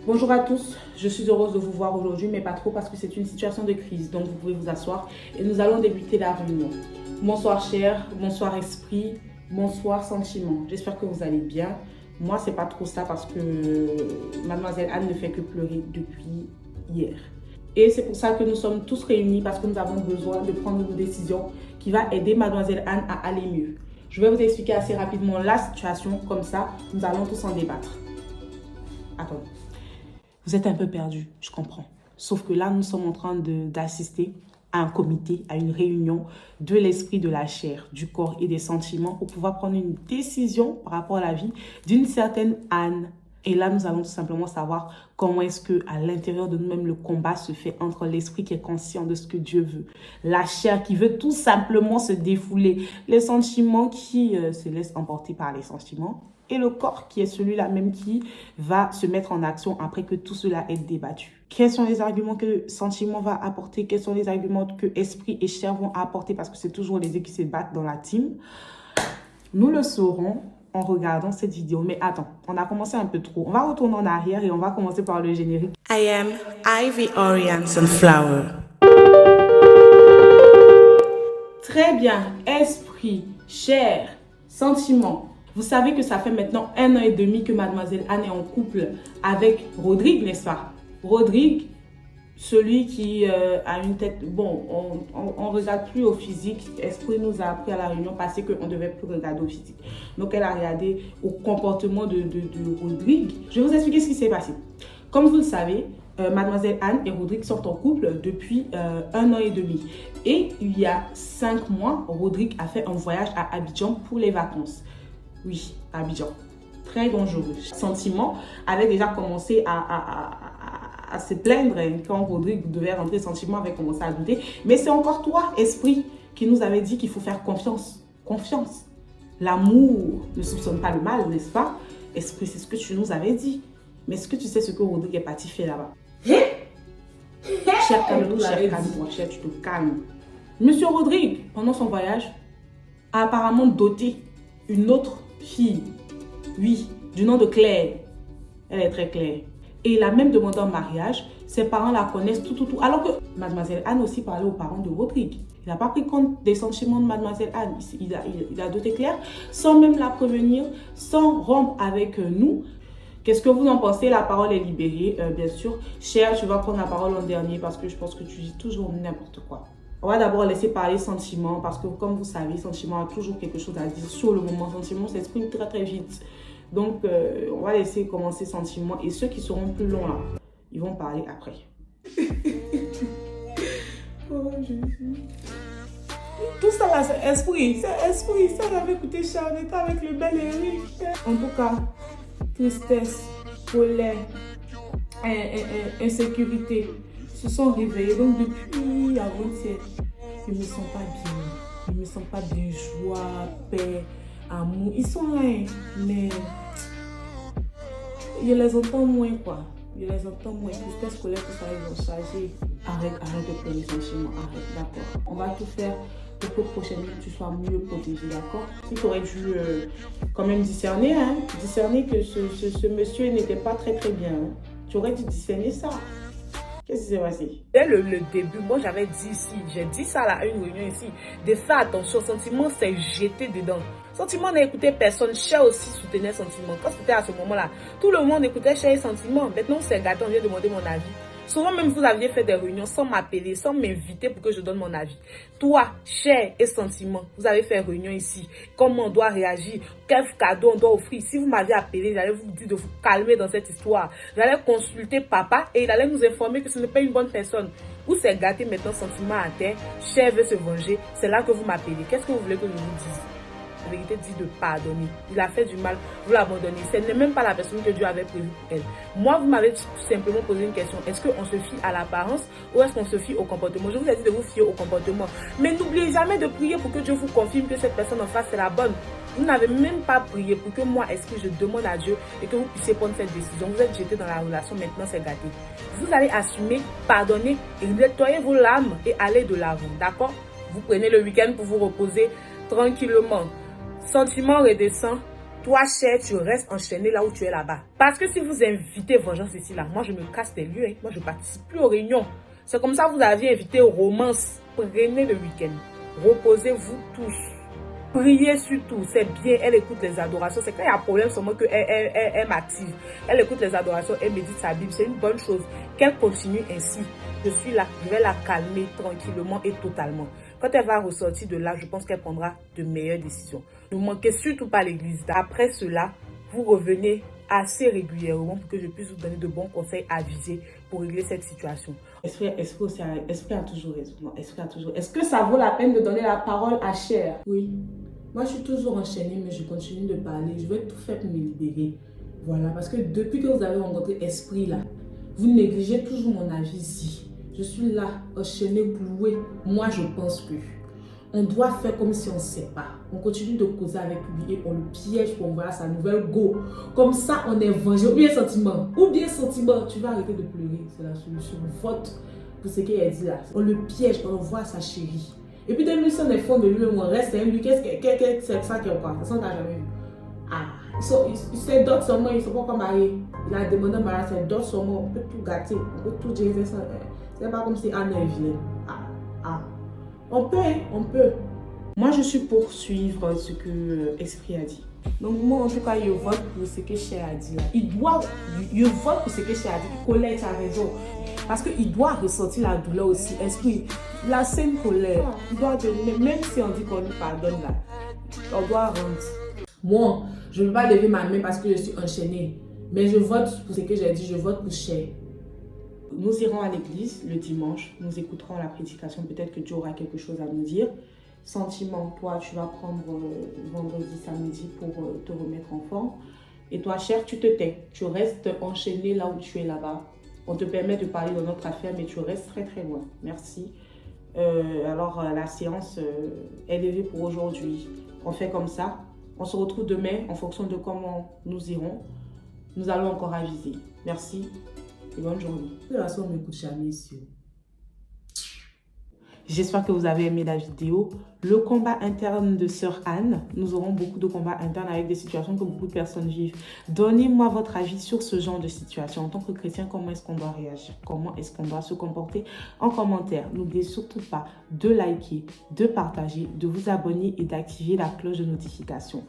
Bonjour à tous, je suis heureuse de vous voir aujourd'hui, mais pas trop parce que c'est une situation de crise, donc vous pouvez vous asseoir et nous allons débuter la réunion. Bonsoir chair, bonsoir esprit, bonsoir sentiment. J'espère que vous allez bien. Moi, c'est pas trop ça parce que mademoiselle Anne ne fait que pleurer depuis hier. Et c'est pour ça que nous sommes tous réunis parce que nous avons besoin de prendre une décision qui va aider mademoiselle Anne à aller mieux. Je vais vous expliquer assez rapidement la situation, comme ça, nous allons tous en débattre. Attendez. Vous êtes un peu perdu, je comprends. Sauf que là, nous sommes en train d'assister à un comité, à une réunion de l'esprit, de la chair, du corps et des sentiments pour pouvoir prendre une décision par rapport à la vie d'une certaine Anne. Et là, nous allons tout simplement savoir comment est-ce qu'à l'intérieur de nous-mêmes, le combat se fait entre l'esprit qui est conscient de ce que Dieu veut, la chair qui veut tout simplement se défouler, les sentiments qui se laissent emporter par les sentiments, et le corps qui est celui-là même qui va se mettre en action après que tout cela est débattu. Quels sont les arguments que sentiment va apporter? Quels sont les arguments que esprit et chair vont apporter? Parce que c'est toujours les deux qui se battent dans la team. Nous le saurons en regardant cette vidéo. Mais attends, on a commencé un peu trop. On va retourner en arrière et on va commencer par le générique. I am Ivy Orion Sunflower. Très bien. Esprit, chair, sentiment. Vous savez que ça fait maintenant 1 an et demi que mademoiselle Anne est en couple avec Rodrigue, n'est-ce pas? Rodrigue, celui qui a une tête... Bon, on ne regarde plus au physique. Esprit nous a appris à la réunion passée qu'on ne devait plus regarder au physique. Donc, elle a regardé au comportement de Rodrigue. Je vais vous expliquer ce qui s'est passé. Comme vous le savez, mademoiselle Anne et Rodrigue sont en couple depuis 1 an et demi. Et il y a 5 mois, Rodrigue a fait un voyage à Abidjan pour les vacances. Oui, à Abidjan. Très dangereux. Sentiment avait déjà commencé à se plaindre quand Rodrigue devait rentrer. Sentiment avait commencé à douter. Mais c'est encore toi, esprit, qui nous avait dit qu'il faut faire confiance. Confiance. L'amour ne soupçonne pas le mal, n'est-ce pas? Esprit, c'est ce que tu nous avais dit. Mais est-ce que tu sais ce que Rodrigue est parti faire là-bas? Cher, calme-toi, cher, calme-toi, cher, tu te calmes. Monsieur Rodrigue, pendant son voyage, a apparemment doté une autre fille, oui, du nom de Claire. Elle est très claire. Et il a même demandé en mariage. Ses parents la connaissent tout. Alors que mademoiselle Anne aussi parlait aux parents de Rodrigue. Il n'a pas pris compte des sentiments de mademoiselle Anne. Il a doté Claire sans même la prévenir, sans rompre avec nous. Qu'est-ce que vous en pensez? La parole est libérée, bien sûr. Cher, tu vas prendre la parole en dernier parce que je pense que tu dis toujours n'importe quoi. On va d'abord laisser parler sentiment parce que comme vous savez, sentiment a toujours quelque chose à dire. Sur le moment, sentiment s'exprime très très vite. Donc, on va laisser commencer sentiment et ceux qui seront plus longs là, ils vont parler après. Oh Jésus. Tout ça là, c'est esprit. C'est esprit. Ça, j'avais écouté Charlotte avec le bel Eric. En tout cas, tristesse, colère, insécurité se sont réveillés. Donc depuis avant-hier, je ne me sens pas bien. Je ne me sens pas bien. Joie, paix, amour. Ils sont là, mais je les entends moins quoi. Je les entends moins. Tristesse, colère, tout ça, ils vont charger. Arrête de pleurer sentiments. Arrête, d'accord. On va tout faire pour que prochainement tu sois mieux protégé, d'accord? Tu aurais dû quand même discerner, discerner que ce monsieur n'était pas très bien. Tu aurais dû discerner ça. Qu'est-ce qui s'est passé? Dès le début, moi j'avais dit ici, j'ai dit ça à une réunion ici, de faire attention, sentiment s'est jeté dedans. Sentiment n'a écouté personne, Cher aussi soutenait sentiment. Quand c'était à ce moment-là, tout le monde écoutait Cher et sentiment. Maintenant, c'est gâté, on vient demander mon avis. Souvent même, vous aviez fait des réunions sans m'appeler, sans m'inviter pour que je donne mon avis. Toi, Chair et sentiment, vous avez fait réunion ici. Comment on doit réagir? Quel cadeau on doit offrir? Si vous m'aviez appelé, j'allais vous dire de vous calmer dans cette histoire. J'allais consulter papa et il allait nous informer que ce n'est pas une bonne personne. Vous c'est gâté maintenant, sentiment à terre. Chair veut se venger. C'est là que vous m'appelez. Qu'est-ce que vous voulez que je vous dise? La vérité dit de pardonner. Il a fait du mal, vous l'abandonnez. Ce n'est même pas la personne que Dieu avait prévue pour elle. Moi, vous m'avez tout simplement posé une question. Est-ce qu'on se fie à l'apparence ou est-ce qu'on se fie au comportement? Je vous ai dit de vous fier au comportement. Mais n'oubliez jamais de prier pour que Dieu vous confirme que cette personne en face est la bonne. Vous n'avez même pas prié pour que moi, est-ce que je demande à Dieu et que vous puissiez prendre cette décision. Vous êtes jeté dans la relation, maintenant c'est gâté. Vous allez assumer, pardonner et nettoyer vos larmes et aller de l'avant. D'accord? Vous prenez le week-end pour vous reposer tranquillement. Sentiment redescend toi, cher, tu restes enchaîné là où tu es là-bas. Parce que si vous invitez vengeance ici, là, moi, je me casse des lieux. Hein. Moi, je ne participe plus aux réunions. C'est comme ça que vous aviez invité romance. Prenez le week-end. Reposez-vous tous. Priez surtout, c'est bien, elle écoute les adorations. C'est quand il y a un problème seulement qu'elle m'active. Elle écoute les adorations, elle médite sa Bible. C'est une bonne chose. Qu'elle continue ainsi. Je suis là, je vais la calmer tranquillement et totalement. Quand elle va ressortir de là, je pense qu'elle prendra de meilleures décisions. Ne manquez surtout pas l'église. Après cela, vous revenez assez régulièrement pour que je puisse vous donner de bons conseils avisés pour régler cette situation. Esprit a toujours raison. Non, Esprit a toujours. Est-ce que ça vaut la peine de donner la parole à Cher? Oui. Moi, je suis toujours enchaînée, mais je continue de parler. Je vais tout faire pour me libérer. Voilà, parce que depuis que vous avez rencontré Esprit là, vous négligez toujours mon avis ici. Je suis là, enchaînée, clouée. Moi, je pense que on doit faire comme si on ne sait pas. On continue de causer avec lui et on le piège pour envoyer sa nouvelle go. Comme ça, on est vengé. Ou bien sentiment. Ou bien sentiment. Tu vas arrêter de pleurer. C'est la solution. Vote pour ce qu'elle a dit là. On le piège, on envoie sa chérie. Et puis, dès que si on est fond de lui, on reste. Lui, qu'est-ce que c'est ça qu'il y a quoi? Ça, on n'a jamais vu. Ah, c'est d'autres seulement, ils ne sont pas encore mariés. Il a demandé un mariage, c'est d'autres seulement. On peut tout gâter. On peut tout dire. C'est pas comme si Anne est vilaine. On peut. Moi, je suis pour suivre ce que Esprit a dit. Donc, moi, en tout cas, je vote pour ce que Cher a dit là. Je vote pour ce que Cher a dit. Colette a raison. Parce qu'il doit ressentir la douleur aussi. Esprit, la scène colère, il doit donner, même si on dit qu'on lui pardonne là, on doit rendre. Moi, je ne veux pas lever ma main parce que je suis enchaînée. Mais je vote pour ce que j'ai dit, je vote pour Cher. Nous irons à l'église le dimanche, nous écouterons la prédication, peut-être que tu auras quelque chose à nous dire. Sentiment, toi, tu vas prendre vendredi, samedi pour te remettre en forme. Et toi, Cher, tu te tais, tu restes enchaîné là où tu es là-bas. On te permet de parler de notre affaire, mais tu restes très très loin. Merci. Alors, la séance est levée pour aujourd'hui. On fait comme ça. On se retrouve demain en fonction de comment nous irons. Nous allons encore aviser. Merci. Et bonne journée. De toute façon, on m'écoute jamais ici. J'espère que vous avez aimé la vidéo. Le combat interne de Sœur Anne. Nous aurons beaucoup de combats internes avec des situations que beaucoup de personnes vivent. Donnez-moi votre avis sur ce genre de situation. En tant que chrétien, comment est-ce qu'on doit réagir? Comment est-ce qu'on doit se comporter? En commentaire, n'oubliez surtout pas de liker, de partager, de vous abonner et d'activer la cloche de notification.